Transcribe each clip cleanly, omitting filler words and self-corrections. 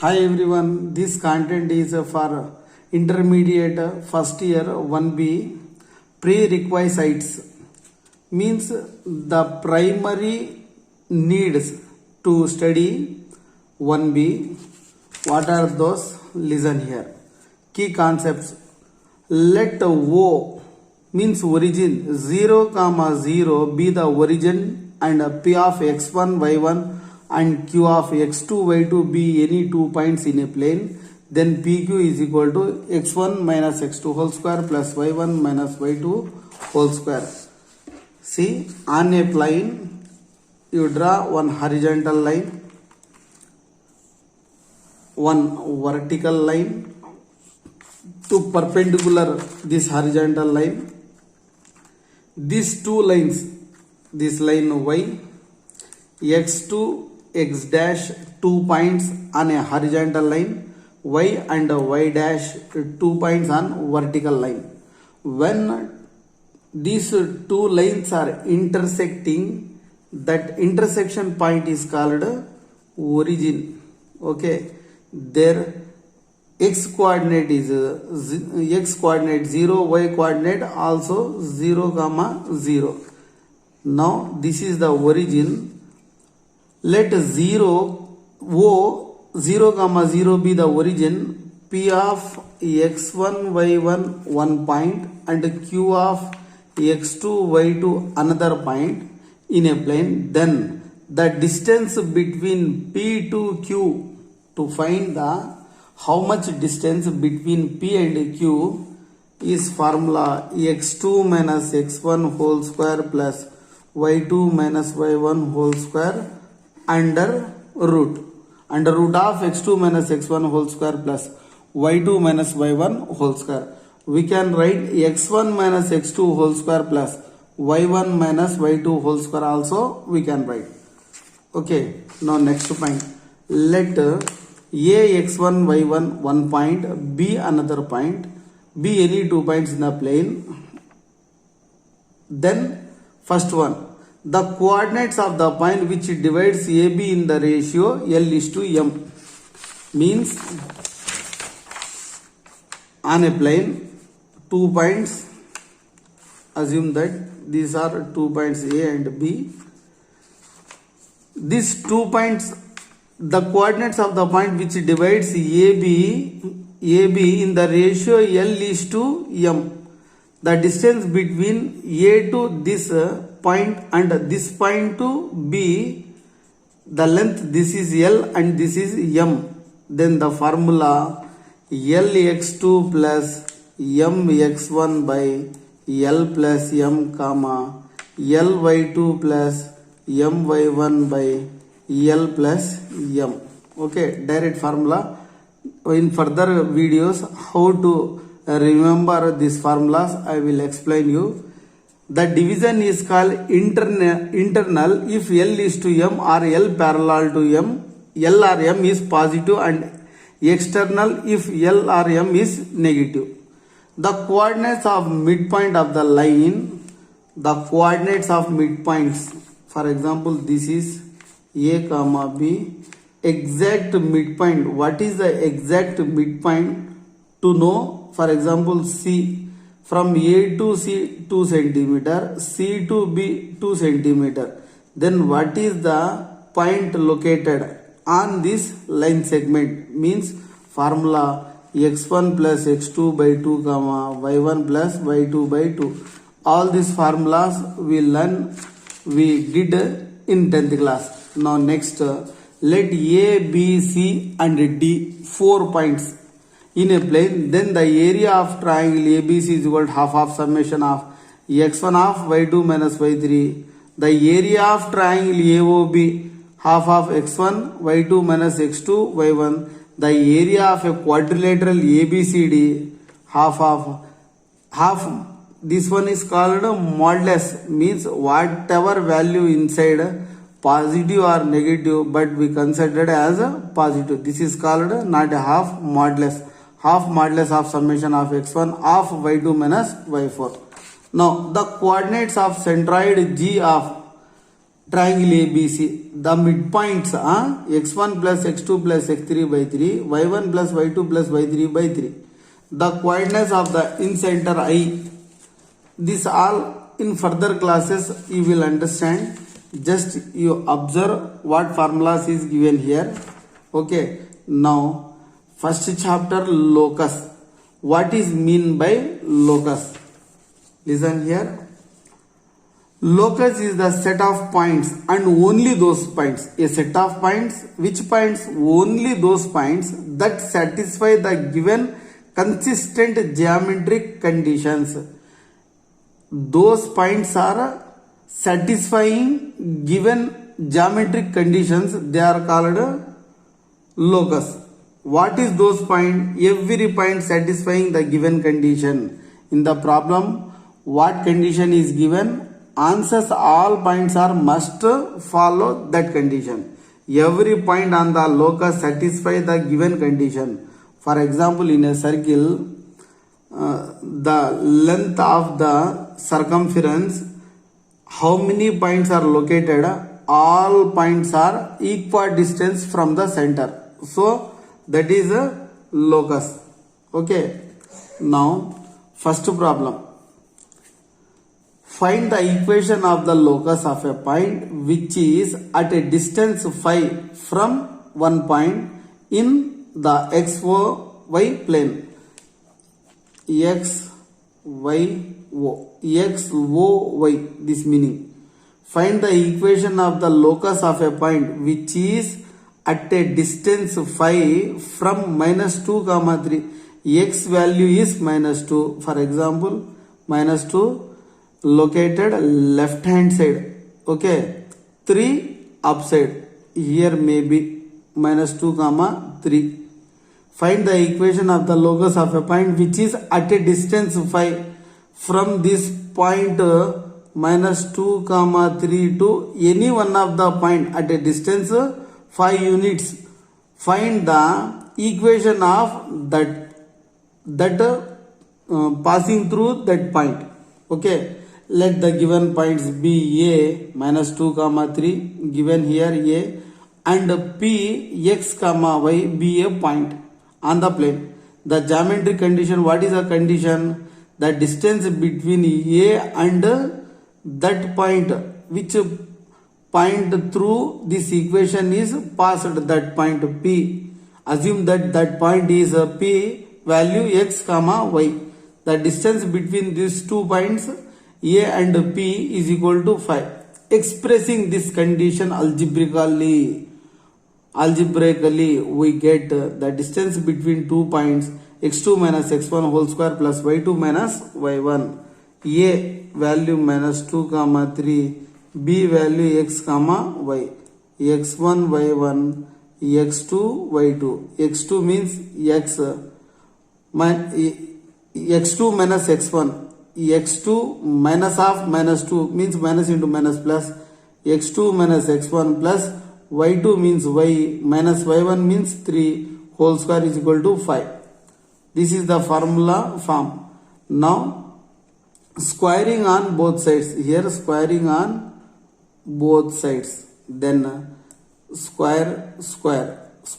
Hi everyone, this content is for intermediate first year 1B prerequisites, means the primary needs to study 1B. What are those? Listen here. Key concepts. Let O means origin 0, 0 be the origin and P of x1, y1 and Q of x2, y2 be any 2 points in a plane. Then PQ is equal to x1 minus x2 whole square plus y1 minus y2 whole square. See, on a plane you draw one horizontal line, one vertical line to perpendicular this horizontal line. These two lines, this line y, x2, x dash 2 points on a horizontal line, y and y dash 2 points on vertical line. When these two lines are intersecting, that intersection point is called origin. Okay, their x coordinate is x coordinate 0, y coordinate also 0, 0. Now this is the origin. Let 0 0 be the origin, P of x1 y1 1 point and Q of x2 y2 another point in a plane. Then the distance between P to Q, to find the how much distance between P and Q, is formula x2 minus x1 whole square plus y2 minus y1 whole square under root of x2 minus x1 whole square plus y2 minus y1 whole square. We can write x1 minus x2 whole square plus y1 minus y2 whole square also we can write. Okay, now next point. Let a x1 y1 one point, b another point, be any 2 points in the plane. Then first one, the coordinates of the point which divides AB in the ratio L is to M, means on a plane 2 points, assume that these are 2 points A and B. These 2 points, the coordinates of the point which divides AB in the ratio L is to M. The distance between A to this point and this point to B, the length, this is L and this is M. Then the formula Lx2 plus Mx1 by L plus M, Ly2 plus My1 by L plus M. Okay, direct formula. In further videos, how to remember these formulas, I will explain you. The division is called internal if L is to M or L parallel to M, L or M is positive, and external if L or M is negative. The coordinates of midpoint of the line, the coordinates of midpoints, for example this is A, B, exact midpoint. What is the exact midpoint? To know, for example C, from A to C 2 centimeter, C to B 2 centimeter. Then what is the point located on this line segment? Means formula x1 plus x2 by 2, y1 plus y2 by 2. All these formulas we did in 10th class. Now next, let A, B, C and D 4 points in a plane. Then the area of triangle ABC is equal to half of summation of x1 of y2 minus y3. The area of triangle AOB, half of x1 y2 minus x2 y1. The area of a quadrilateral ABCD, half. This one is called modulus, means whatever value inside, positive or negative, but we considered as a positive. This is called not a half modulus. Half modulus of summation of x1 of y2 minus y4. Now the coordinates of centroid G of triangle ABC, the midpoints are x1 plus x2 plus x3 by 3, y1 plus y2 plus y3 by 3. The coordinates of the in center I. This all in further classes you will understand. Just you observe what formulas is given here. Okay. Now first chapter, locus. What is mean by locus? Listen here. Locus is the set of points and only those points. A set of points. Which points? Only those points that satisfy the given consistent geometric conditions. Those points are satisfying given geometric conditions. They are called locus. What is those points? Every point satisfying the given condition. In the problem, what condition is given? Answers all points are must follow that condition. Every point on the locus satisfy the given condition. For example, in a circle, the length of the circumference, how many points are located? All points are equidistant from the center. So that is a locus. Okay. Now first problem. Find the equation of the locus of a point which is at a distance phi from one point in the xy plane. XY, this meaning. Find the equation of the locus of a point which is at a distance phi from minus 2, 3. X value is minus 2. For example, minus 2 located left hand side. Okay. 3 upside. Here may be minus 2, 3. Find the equation of the locus of a point which is at a distance phi from this point minus 2, 3 to any one of the point at a distance 5 units. Find the equation of that passing through that point. Okay. Let the given points be A minus 2, 3 given here A and P x, y be a point on the plane. The geometric condition, what is the condition? The distance between A and that point, which point through this equation is passed that point P. Assume that that point is P value x, y. The distance between these 2 points A and P is equal to 5. Expressing this condition algebraically we get the distance between 2 points x2 minus x1 whole square plus y2 minus y1. A value minus 2, 3. B value x, y. x1, y1, x2, y2. x2 means x. x2 minus x1. x2 minus of minus 2 means minus into minus plus. x2 minus x1 plus y2 means y minus y1 means 3 whole square is equal to 5. This is the formula form. Now squaring on both sides. Here squaring on both sides. Then square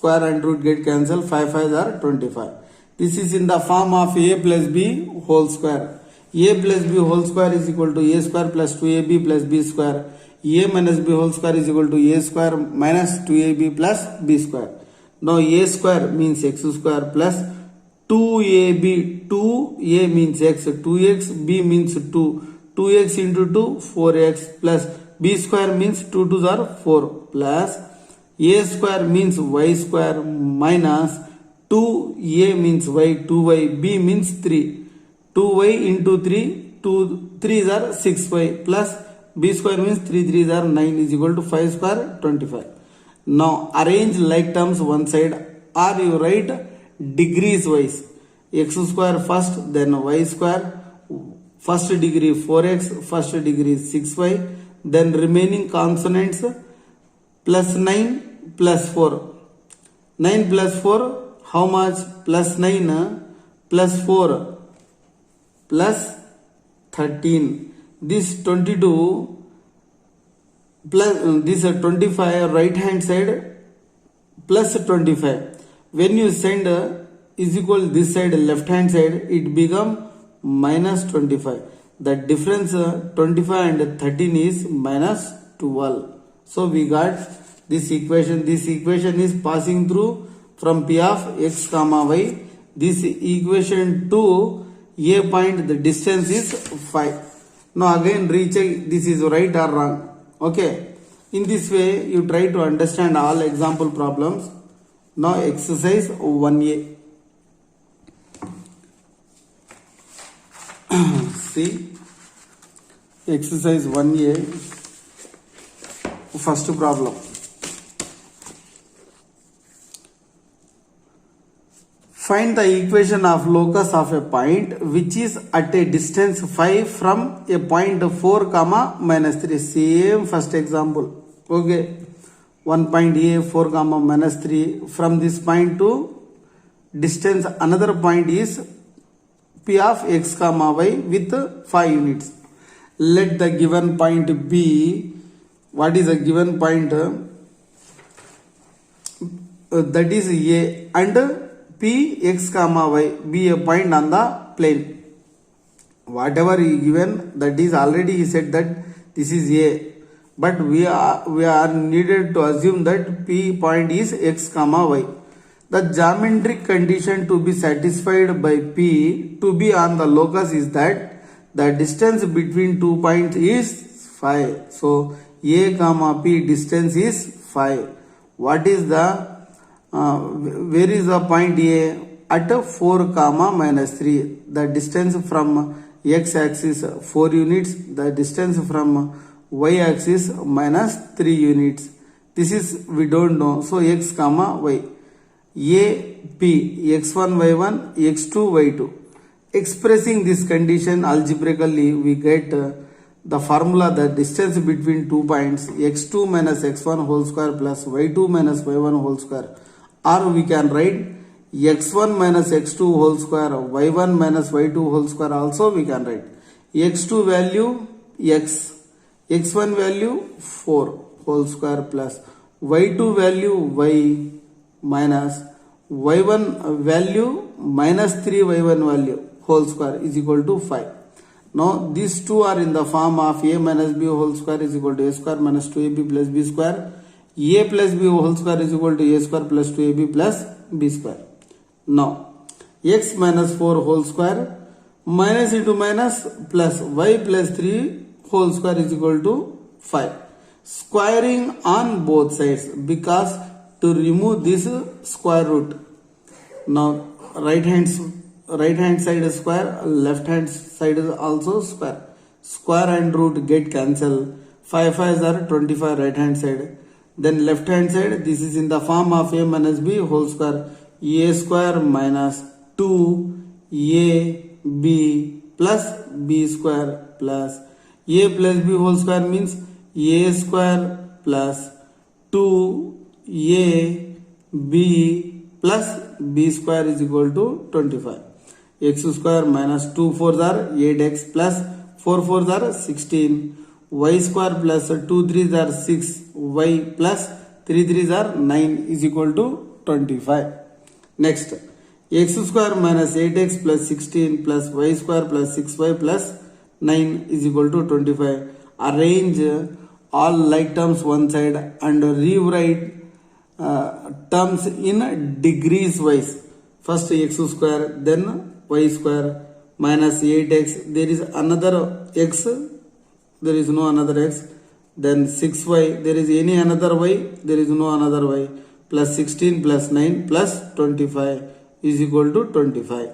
and root get cancelled. 5 5s are 25. This is in the form of a plus b whole square. A plus b whole square is equal to a square plus 2ab plus b square. A minus b whole square is equal to a square minus 2ab plus b square. Now a square means x square plus 2ab. 2a means x, 2x, b means 2. 2x into 2, 4x plus b square means 2 2s are 4 plus a square means y square minus 2a means y, 2y, b means 3. 2y into 3, 2 3s are 6y plus b square means 3 3s are 9 is equal to 5 square 25. Now arrange like terms one side or you write degrees wise. X square first, then y square, first degree 4x, first degree 6y, then remaining consonants plus 9 plus 4. 9 plus 4 how much? Plus 9 plus 4 plus 13. This 22 plus this 25 right hand side plus 25. When you send is equal this side left hand side, it become minus 25. The difference 25 and 13 is minus 12. So we got this equation. This equation is passing through from P of x comma y. This equation to a point, the distance is 5. Now again recheck this is right or wrong. Okay. In this way you try to understand all example problems. Now exercise 1A. See, exercise 1A, first problem. Find the equation of locus of a point which is at a distance 5 from a point 4 comma minus 3. Same first example. Okay. One point A 4 comma minus 3. From this point to distance another point is P of x comma y with 5 units. Let the given point be, what is a given point? That is A, and P x comma y be a point on the plane. Whatever he given, that is already he said that this is A, but we are needed to assume that P point is x comma y. The geometric condition to be satisfied by P to be on the locus is that the distance between 2 points is 5. So A comma P distance is 5. What is the where is the point A? At 4 comma minus 3. The distance from x axis 4 units. The distance from y axis minus 3 units. This is we don't know. So x comma y. A P x1 y1 x2 y2. Expressing this condition algebraically, we get the formula, the distance between 2 points x2 minus x1 whole square plus y2 minus y1 whole square. Or we can write x1 minus x2 whole square, y1 minus y2 whole square also we can write. x2 value x, x1 value 4 whole square plus y2 value y minus y1 value minus 3 y1 value whole square is equal to 5. Now these two are in the form of a minus b whole square is equal to a square minus 2ab plus b square. A plus b whole square is equal to a square plus 2ab plus b square. Now x minus 4 whole square minus into minus plus y plus 3 whole square is equal to 5. Squaring on both sides, because to remove this square root. Now right hand side is square, left hand side is also square. Square and root get cancelled. 5 5s are 25 right hand side. Then left hand side, this is in the form of a minus b whole square. A square minus 2ab plus b square plus a plus b whole square means a square plus 2ab plus b square is equal to 25. X square minus 2 4s are 8x plus 4 4s are 16. Y square plus 2 3s are 6. Y plus 3 3s are 9 is equal to 25. Next, x square minus 8x plus 16 plus y square plus 6y plus 9 is equal to 25. Arrange all like terms one side and rewrite terms in degrees wise. First x square, then y square minus 8x. There is another x, there is no another x. Then 6y, there is any another y, there is no another y. Plus 16 plus 9 plus 25 is equal to 25.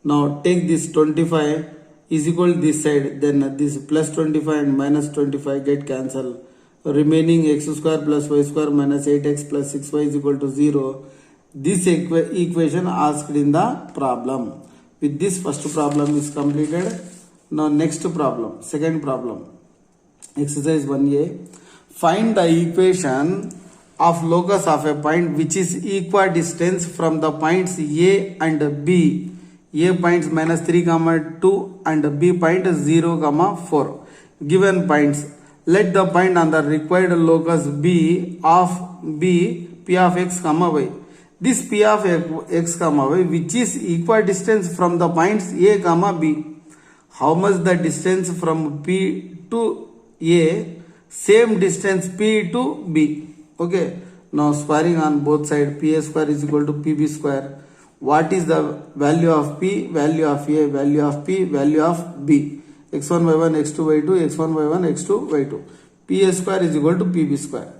Now take this 25 is equal to this side, then this plus 25 and minus 25 get cancelled. Remaining x square plus y square minus 8x plus 6y is equal to 0. This equation asked in the problem. With this first problem is completed. Now next problem, second problem. Exercise 1A. Find the equation of locus of a point which is equidistant from the points A and B. A points minus 3 comma 2 and B point 0 comma 4. Given points, let the point on the required locus b of b p of x comma y. This p of x comma y which is equidistant from the points a comma b. How much the distance from p to a? Same distance p to b. Okay, now squaring on both sides, pa square is equal to pb square. What is the value of p? Value of a, value of p, value of b. x1 y1 x2 y2 x1 y1 x2 y2. pa square is equal to pb square.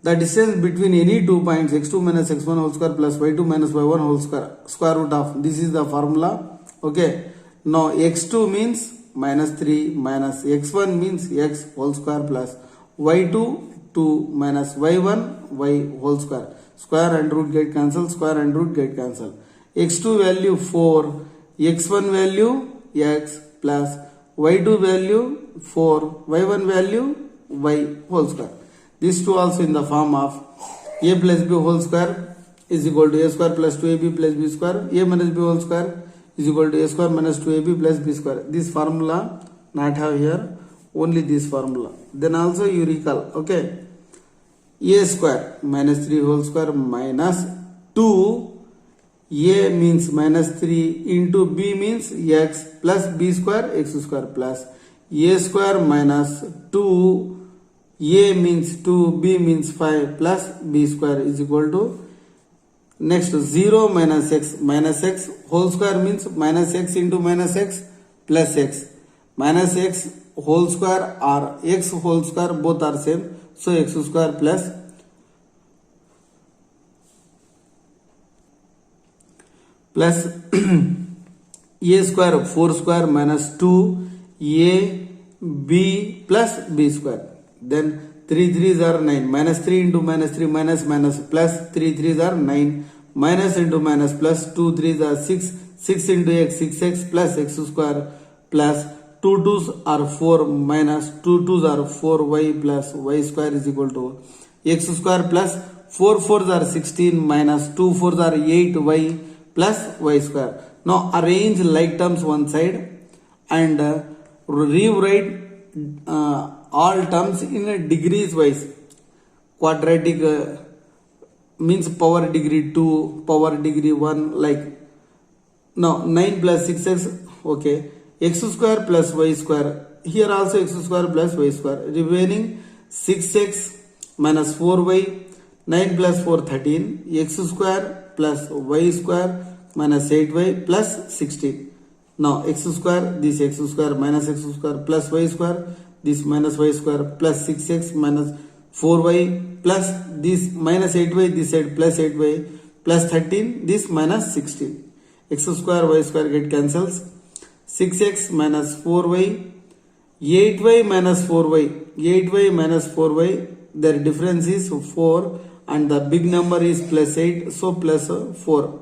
The distance between any 2 points x2 minus x1 whole square plus y2 minus y1 whole square root of, this is the formula. Okay, now x2 means minus 3 minus x1 means x whole square plus y2 2 minus y1 y whole square. Square and root get cancel, square and root get cancel. x2 value 4, x1 value x plus y2 value 4, y1 value y whole square. These two also in the form of a plus b whole square is equal to a square plus 2ab plus b square. A minus b whole square is equal to a square minus 2ab plus b square. This formula not have here, only this formula. Then also you recall, okay, a square minus 3 whole square minus 2, a means minus 3 into b means x plus b square x square plus a square minus 2, a means 2, b means 5 plus b square is equal to, next 0 minus x whole square means minus x into minus x plus x. Minus x whole square or x whole square both are same, so x square plus a square 4 square minus 2 a b plus b square. Then 3 3s are 9, minus 3 into minus 3 minus minus plus 3 3s are 9, minus into minus plus 2 3s are 6, 6 into x 6x plus x square plus 2 2s are 4 minus 2 2s are 4y plus y square is equal to x square plus 4 4s are 16 minus 2 4s are 8y plus y square. Now arrange like terms one side and rewrite all terms in degrees wise. Quadratic means power degree 2, power degree 1, like. Now 9 plus 6x, okay, x square plus y square, here also x square plus y square, remaining 6x minus 4y, 9 plus 4 13, x square plus y square minus 8y plus 16. Now x square, this x square minus x square plus y square, this minus y square plus 6x minus 4y plus this minus 8y, this side plus 8y plus 13, this minus 16. X square y square get cancels. 6x minus 4y, 8y minus 4y, 8y minus 4y, their difference is 4 and the big number is plus 8, so plus 4.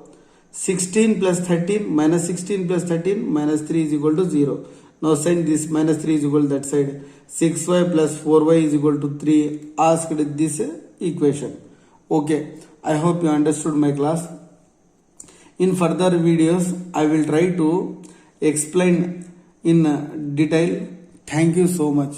16 plus 13 minus 16 plus 13 minus 3 is equal to 0. Now send this minus 3 is equal to that side. 6y plus 4y is equal to 3. Asked this equation. Okay, I hope you understood my class. In further videos, I will try to explain in detail. Thank you so much.